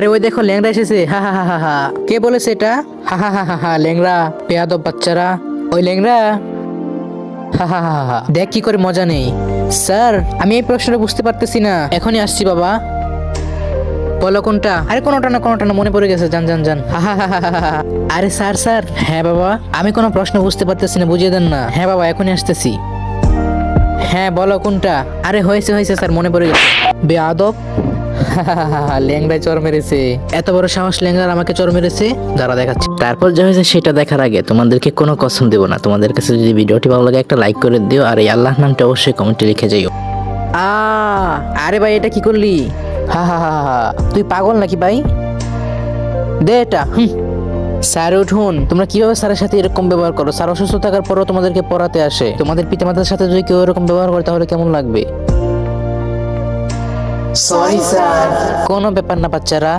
আরে ওই দেখো ল্যাংড়া এসেছে, হা হা হা হা হা। কে বলেছে এটা? হা হা হা হা হা, ল্যাংড়া বেয়াদব বাচ্চারা। ওই ল্যাংড়া, হা হা হা হা। দেখ কি করে মজা নেই। স্যার আমি এই প্রশ্নটা বুঝতে পারতেছি না, এখনই আসছি বাবা। বলো কোনটা? আরে কোনোটা না কোনোটা না, মনে পড়ে গেছে, যান যান যান। হা হা হা হা হা হা। আরে স্যার স্যার, হ্যাঁ বাবা, আমি কোনো প্রশ্ন বুঝতে পারতেছি না, বুঝিয়ে দেন না। হ্যাঁ বাবা, এখনই আসতেছি। হ্যাঁ বলো কোনটা? আরে হয়েছে হয়েছে স্যার, মনে পড়ে গেছে। বেয়াদব, ল্যাংড়ায় চর মেরেছে। এত বড় সাহস ল্যাংড়ার আমাকে চর মেরেছে, যারা দেখাচ্ছে। তারপর যা হয়েছে সেটা দেখার আগে তোমাদেরকে কোনো কসম দেব না। তোমাদের কাছে যদি ভিডিওটি ভালো লাগে একটা লাইক করে দিও, আর এই আল্লাহ নামটা অবশ্যই কমেন্টে লিখে যাইও। আরে ভাই এটা কি করলি? হা হা হা হা, তুই পাগল নাকি ভাই? দে এটা। স্যার উঠুন, তোমরা কিভাবে স্যারের সাথে এরকম ব্যবহার করো? স্যার অসুস্থ থাকার পরও তোমাদেরকে পড়াতে আসে। তোমাদের পিতামাতার সাথে যদি কেউ এরকম ব্যবহার করে তাহলে কেমন লাগবে? Sorry sir. কোনো ব্যাপার না বাচ্চারা।